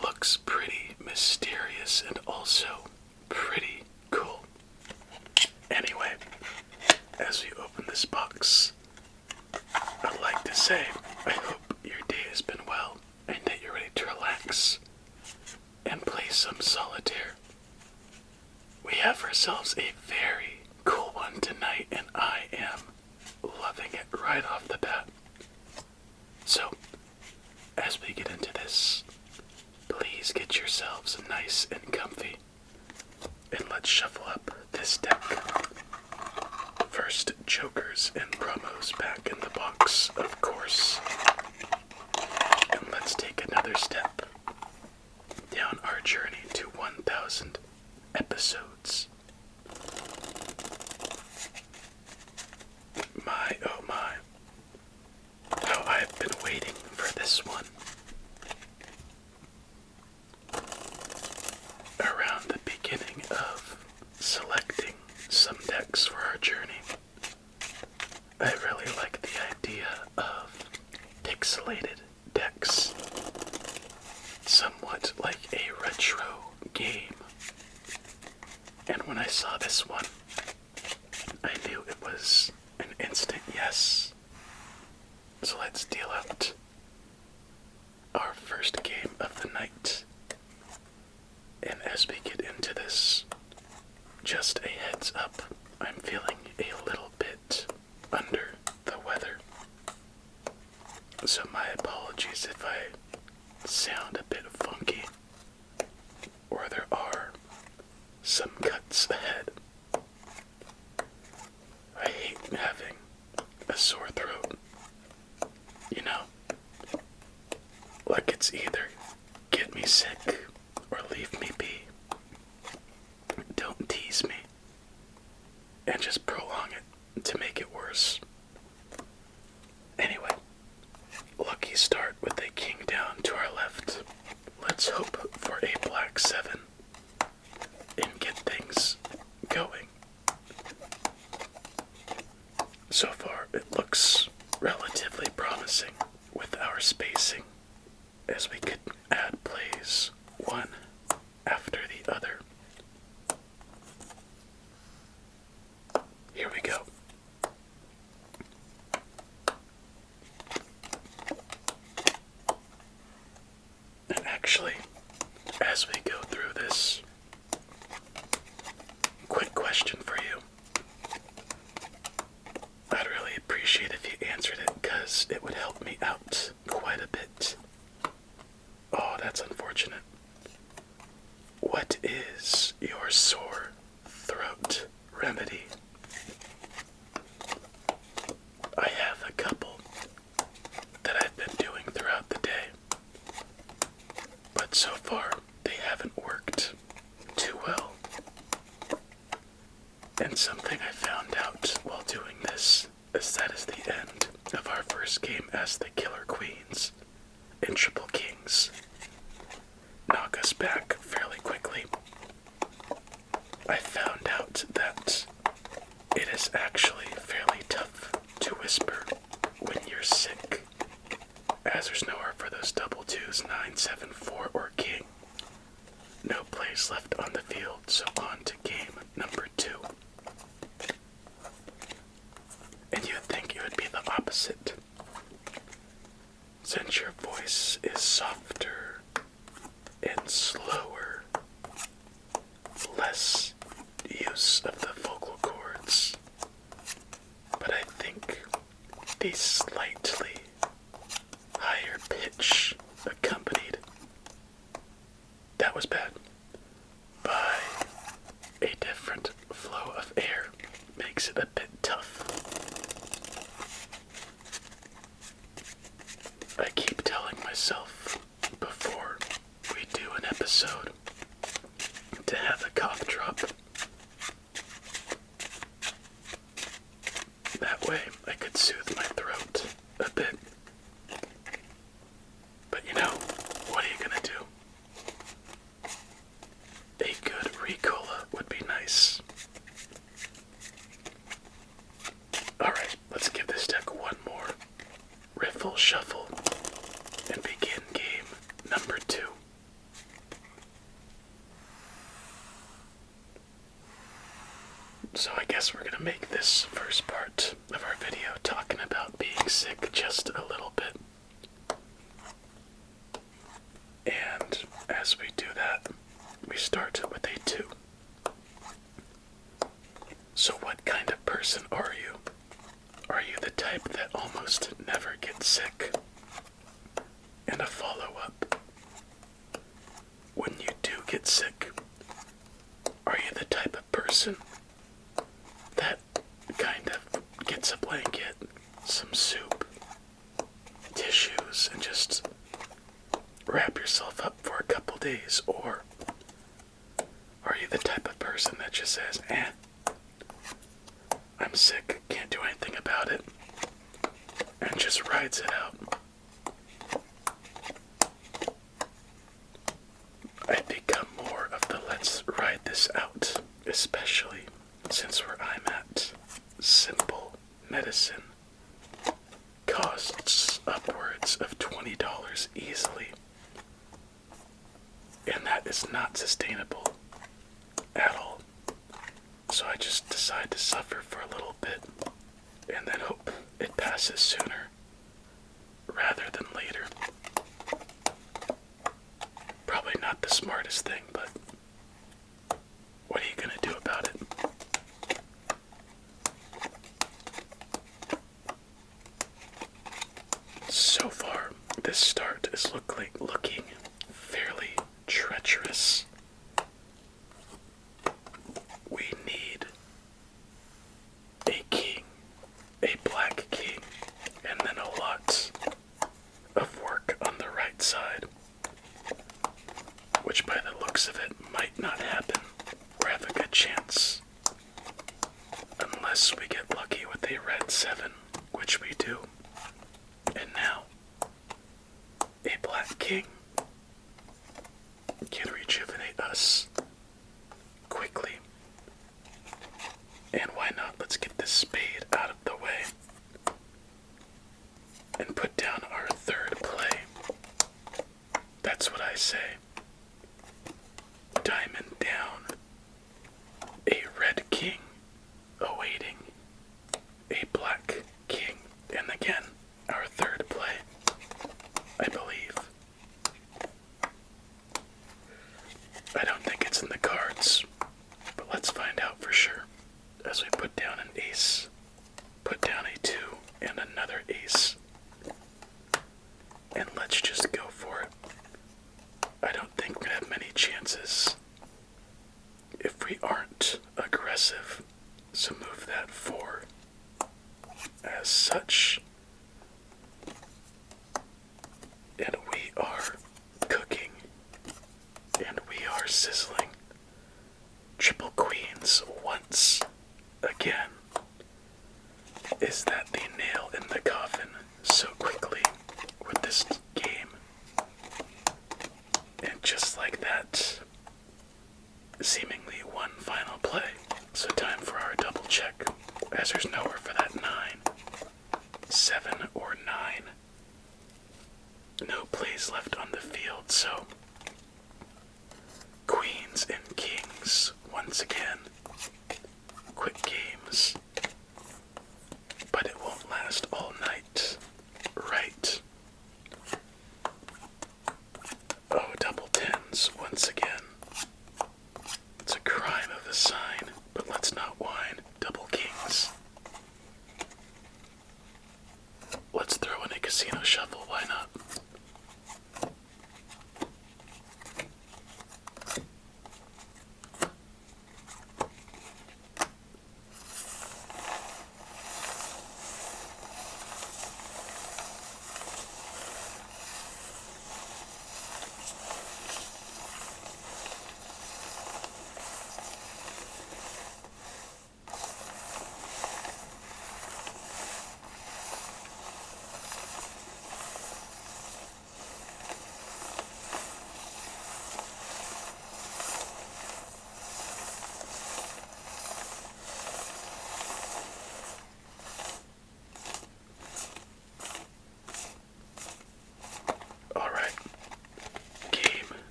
looks pretty mysterious and also pretty cool. Anyway, as we open this box, I'd like to say I hope your day has been well and that you're ready to relax and play some solitaire. We have ourselves a very cool one tonight, and I am loving it right off the bat. So, as we get into this, please get yourselves nice and comfy, and let's shuffle up this deck. First, jokers and promos back in the box, of course. And let's take another step down our journey to 1,000 episodes. My, oh my, how I've been waiting for this one. Around the beginning of selecting some decks for our journey, I really like the idea of pixelated decks, somewhat like a retro game. And when I saw this one, I knew it was an instant yes. So let's deal out our first game of the night. And as we get into this, just a heads up, I'm feeling a little bit under the weather. So my apologies if I sound a bit funky, or there are some cuts ahead. I hate having a sore throat. You know, like it's either get me sick or leave me be. Don't tease me and just prolong it to make it worse. Anyway, lucky start with a king down to our left. Let's hope for a black 7 and get things going. So far, it looks relatively promising with our spacing, as we could add plays one after the other. Here we go. And actually, as we go through this, quick question for you. I'd really appreciate if you answered it, because it would help me out quite a bit. Oh, that's unfortunate. What is your sore throat remedy? I have a couple that I've been doing throughout the day, but so far they haven't worked too well. And something I found out while doing this is that is the end of our first game as the Killer Queens and Triple Kings. Knock us back fairly quickly. I found out that it is actually fairly tough to whisper when you're sick, as there's nowhere for those double twos, 9, 7, 4, or king. No plays left on the field, so on to game number 2. And you'd think it would be the opposite, since your voice is softer and slower, less use of the vocal cords. But I think the slightly higher pitch accompanied, that was bad, by a different flow of air makes it a bit tough. I keep telling myself before we do an episode to have a cough drop. That way I could soothe my throat So I guess we're gonna make this first part of our video talking about being sick just a little bit. And as we do that, we start with a 2. So what kind of person are you? Are you the type that almost never gets sick? And a follow-up. When you do get sick, are you the type of person that kind of gets a blanket, some soup, tissues, and just wrap yourself up for a couple days? Or are you the type of person that just says, I'm sick, can't do anything about it, and just rides it out? I've become more of the let's ride this out, especially since where I'm at, simple medicine costs upwards of $20 easily, and that is not sustainable at all. So I just decide to suffer for a little bit and then hope it passes sooner rather than later. Probably not the smartest thing, but what are you gonna do about it? So far, this start is looking fairly treacherous. We need a king, a black king, and then a lot of work on the right side, which by the looks of it might not happen or have a good chance, unless we get lucky with a red 7, which we do. And now, a black king can rejuvenate us quickly. And why not? Let's get this spade out of the way and put down our third play. That's what I say. Diamond down. A red king awaiting a black king. And again, our third play, I believe. I don't think it's in the cards, but let's find out for sure. As we put down an ace, put down a 2 and another ace. And let's just go for it. I don't think we're gonna have many chances if we aren't aggressive. So move that 4. As such, and we are cooking, and we are sizzling. Triple queens once again. Is that the nail in the coffin so quickly with this game? And just like that, seemingly one final play. So time for our double check, as there's nowhere for that 9, 7, or 9. No plays left on the field, so queens and kings once again. Quick games, but it won't last all night, right? Oh, double 10s once again. It's a crime of a sign, but let's not whine. Double kings. Let's throw in a casino shuffle, why not?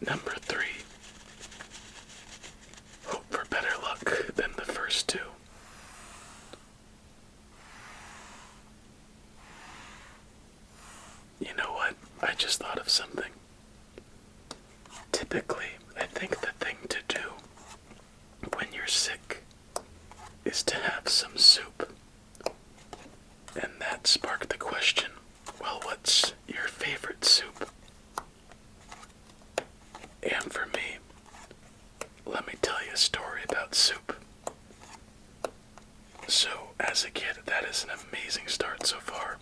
Number 3. Hope for better luck than the first 2. typically, I think the thing to do when you're sick is to have some soup. And that sparked the question, well, what's your favorite soup? And for me, let me tell you a story about soup. So, as a kid, that is an amazing start so far.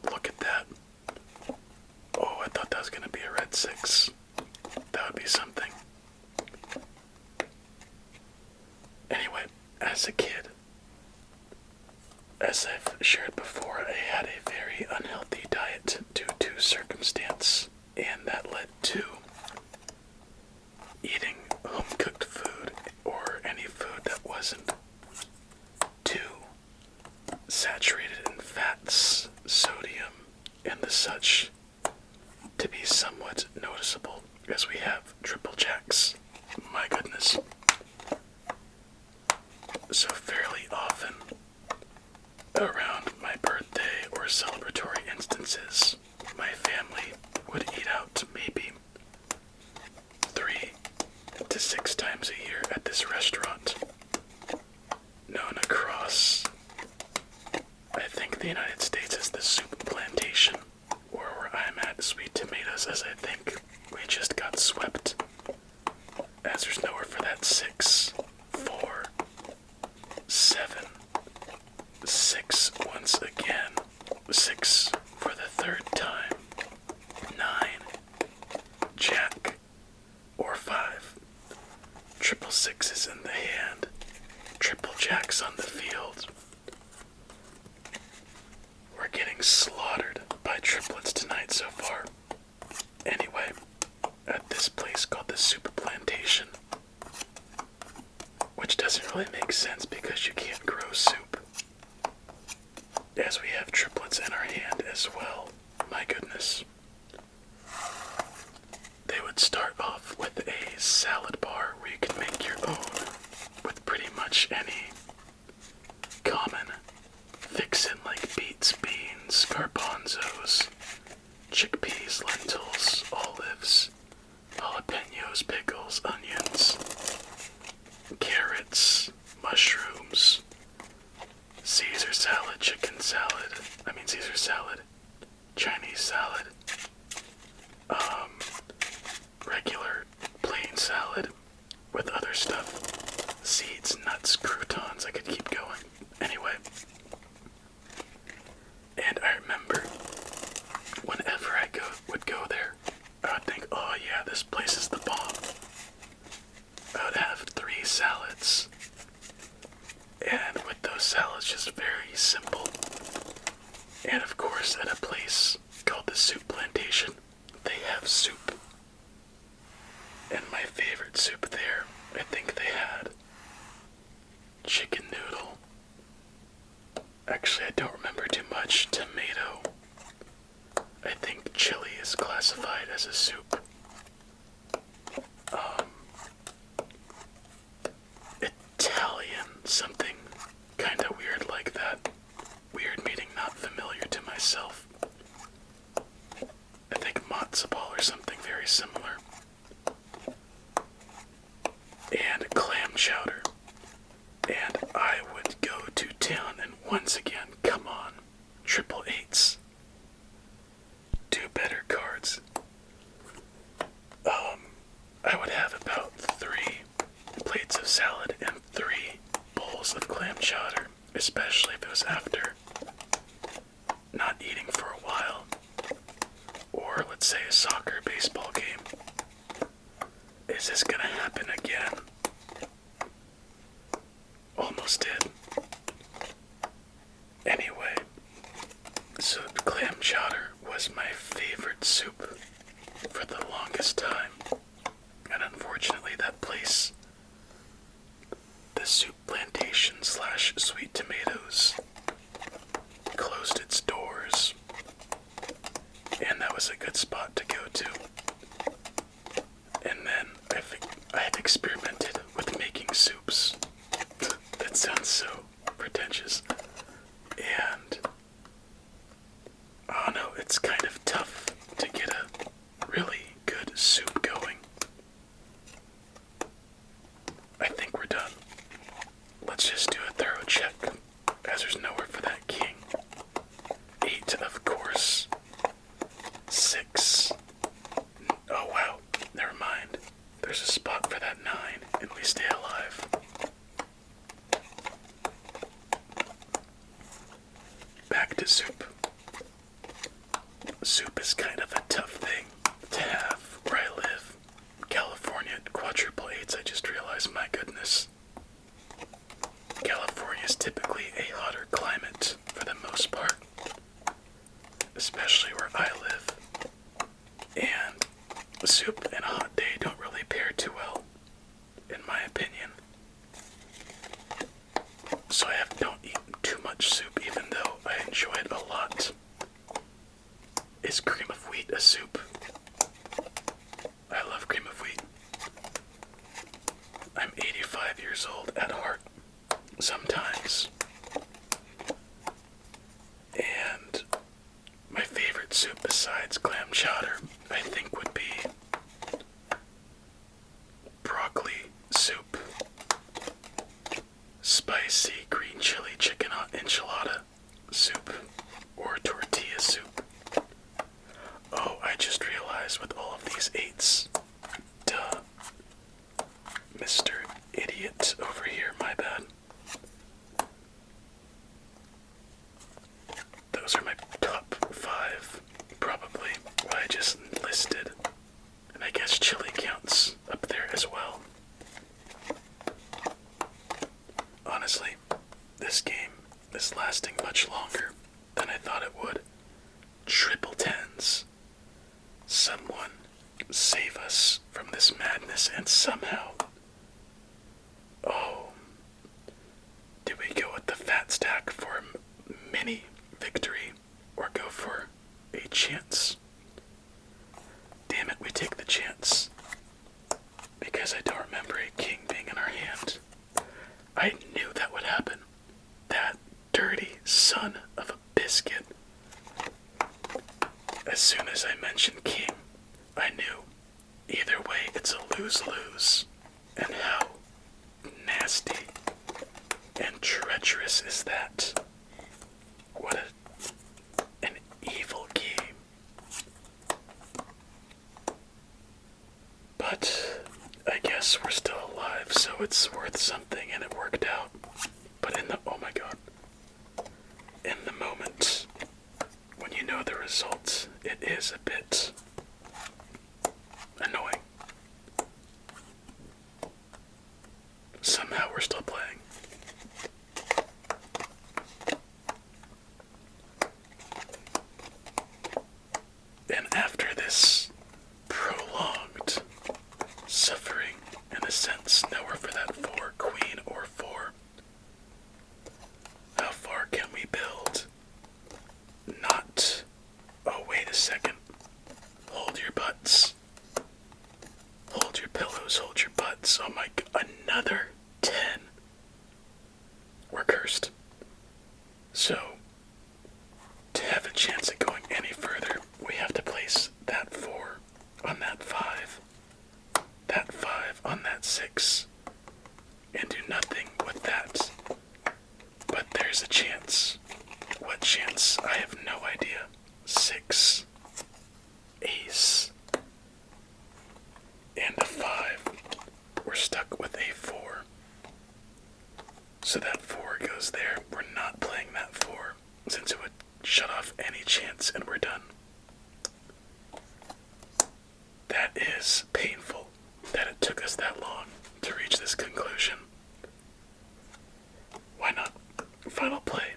Look at that. Oh, I thought that was going to be a red 6. That would be something. Anyway, as a kid, as I've shared before, I had a very unhealthy diet due to circumstance, and that led to eating home-cooked food or any food that wasn't too saturated in fats, sodium, and the such to be somewhat noticeable as we have triple jacks. My goodness. So fairly often, around my birthday or celebratory instances, my family would eat out maybe 3 to 6 times a year at this restaurant, known across, I think, the United States as the Soup Plantation, or where I'm at, Sweet Tomatoes, as I think we just got swept, as there's nowhere for that 6, 4, 7, 6 once again, 6 for the 3rd time, 9, jack, or 5. Triple sixes in the hand, triple jacks on the field. We're getting slaughtered by triplets tonight so far. Anyway, at this place called the Soup Plantation, which doesn't really make sense because you can't grow soup, as we have triplets in our hand as well. My goodness. They would start off with a salad bar where you can make your own with pretty much any common fix-in like beets, beans, garbanzos, chickpeas, lentils, olives, jalapenos, pickles, onions, carrots, mushrooms, Caesar salad, Caesar salad, Chinese salad, regular plain salad with other stuff, seeds, nuts, croutons. I could keep going. Anyway, and I remember whenever I would go there, I would think, oh yeah, this place is the bomb. I would have 3 salads, and with those salads, just very simple. And of course, at a place called the Soup Plantation, they have soup. And my favorite soup there, I think they had chicken noodle. Actually, I don't remember too much. Tomato. I think chili is classified as a soup. Italian, something kinda weird like that. Weird meaning not familiar to myself. I think matzo ball or something very similar. And clam chowder. And I would go to town, and once again, come on, triple 8s. Do better cards. I would have about 3 plates of salad and 3 bowls of clam chowder, especially if it was after not eating for a while, or let's say a soccer baseball game. Is this gonna happen again? Almost did. Anyway, so clam chowder was my favorite soup for the longest time. And unfortunately, that place, the Soup Plantation / Sweet Tomatoes, closed its doors. And that was a good spot to go to. And then I've experimented with making soups. That sounds so pretentious. And oh no, it's kind of tough to get a really good soup going. there's a spot for that 9 and we stay alive. Back to soup. Soup is kind of a tough thing to have where I live. California, quadruple eights, I just realized, my goodness. California is typically a hotter climate for the most part, especially where I live. And soup and a hot day don't really pair too well, in my opinion. So don't eat too much soup, even though I enjoy it a lot. Is cream of wheat a soup? I love cream of wheat. I'm 85 years old at heart, sometimes. And my favorite soup besides clam chowder, I think, would be broccoli soup, spicy green chili chicken enchilada soup, or tortilla soup. Oh, I just realized with all of these 8s, duh, Mr. Idiot over here, my bad. Those are my top 5, probably, what I just listed. And I guess chili counts up there as well. Honestly, this game is lasting much longer than I thought it would. Triple 10s. Someone save us from this madness, and somehow... Oh, do we go with the fat stack for a mini victory, or go for a chance? Damn it, we take the chance. Because I don't remember a king being in our hand. I knew that would happen. That dirty son of a biscuit. As soon as I mentioned king, I knew either way it's a lose-lose. And how nasty and treacherous is that? What an evil game. But I guess we're still alive, so it's worth something, and it worked out. But oh my god, in the moment, when you know the result, it is a bit annoying. Somehow we're still playing. And after this prolonged suffering, in a sense, nowhere for that 4, queen or 4. How far can we build? Not. Oh, wait a second. Hold your butts. Hold your pillows, hold your butts. Oh my god, another 10. We're cursed. So, to have a chance at going any further, we have to place that 4 on that 5, that 5 on that 6, and do nothing with that. But there's a chance. What chance? I have no idea. 6, ace, and a 5. We're stuck with a 4. So that 4 goes there. We're not playing that 4, since it would shut off any chance, and we're done. That is painful that it took us that long to reach this conclusion. Why not? Final play.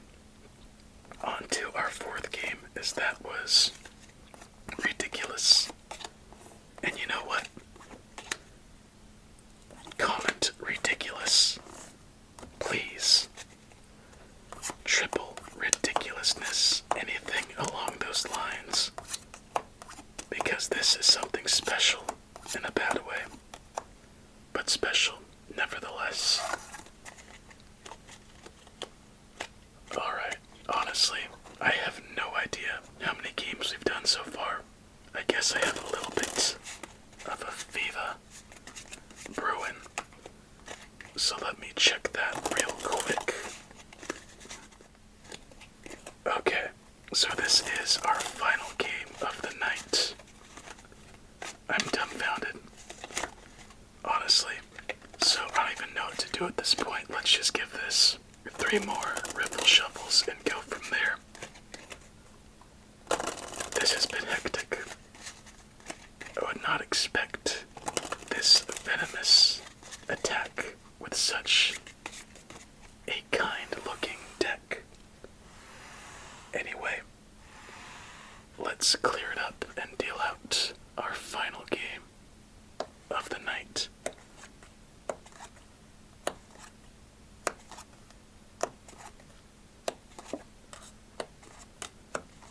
On to our 4th game, as that was ridiculous. And you know what? Comment ridiculous. Please. Triple ridiculousness. Anything along those lines. Because this is something special in a bad way. But special nevertheless. Alright, honestly, I have no idea how many games we've done so far. I guess I have a little bit of a fever brewing. So let me check that real quick. Okay, so this is our final game of the night. I'm dumbfounded. 2 at this point. Let's just give this 3 more riffle shuffles and go from there. This has been hectic. I would not expect this venomous attack with such a kind-looking deck. Anyway, let's clear it up and deal out our final game of the night.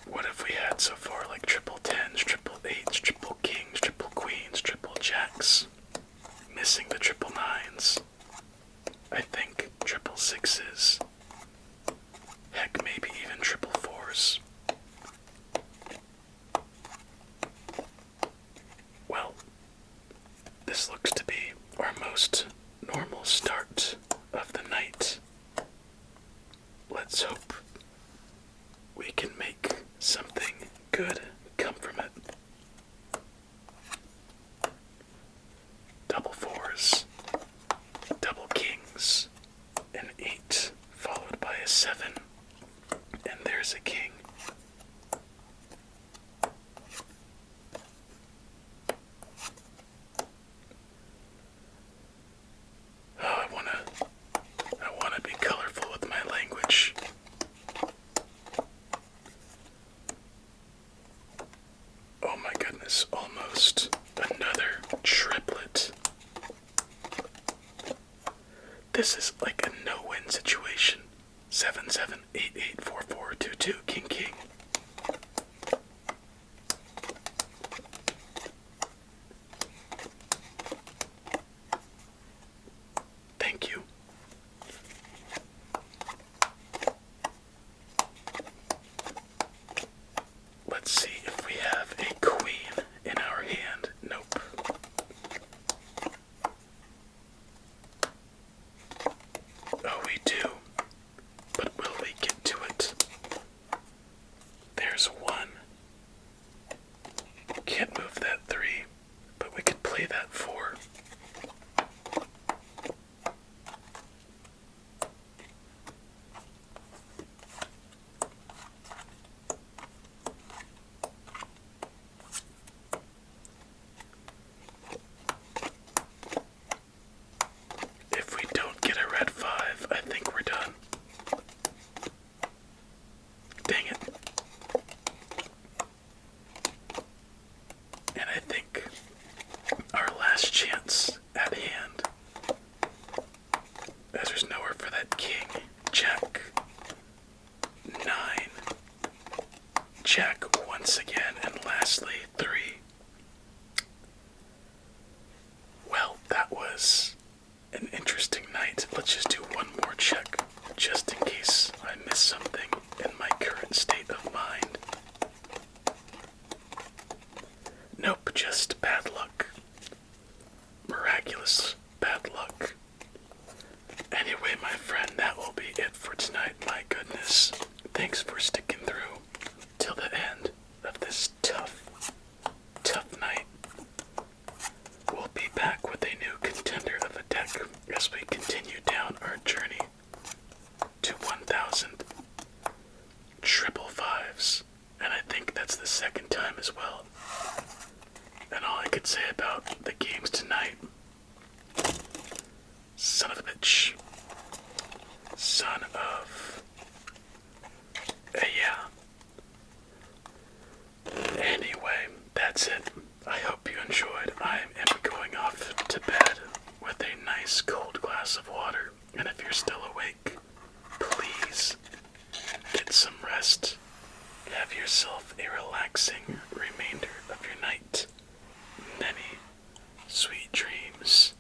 What have we had so far? Like triple tens, triple eights, triple kings, triple queens, triple jacks. Missing the triple nines. I think triple sixes. Heck, maybe even triple fours. Well, this looks to be our most normal start of the night. Let's hope we can make something good come from it. Double fours, double kings, an 8 followed by a 7, and there's a king. Oh, I wanna be colorful with my language. Oh my goodness, almost another triplet. This is like a no-win situation. 7, 7, 8, 8, 4, 4, 2, 2, king, king. Thank you. Let's see if we have a queen in our hand. Nope. Oh, we do. But will we get to it? There's 1. Can't move that 3, but we could play that 4. If we don't get a red 5, I think we're done. Dang it. And I think our last chance at hand, as there's nowhere for that king, jack, 9, jack once again, and lastly 3. Well, that was an interesting night. Let's just do one more check, just in case I miss something in my current state of mind. Nope, just bad luck. Miraculous bad luck. Anyway, my friend, that will be it for tonight. My goodness. Thanks for sticking through till the end of this tough night. We'll be back with a new contender of a deck as we continue down our journey to 1,000 triple fives. And I think that's the second time as well. And all I could say about the games tonight, son of a bitch. Son of yeah. Anyway, that's it. I hope you enjoyed. I am going off to bed with a nice cold glass of water. And if you're still awake, please get some rest. Have yourself a relaxing remainder of your night. Many sweet dreams.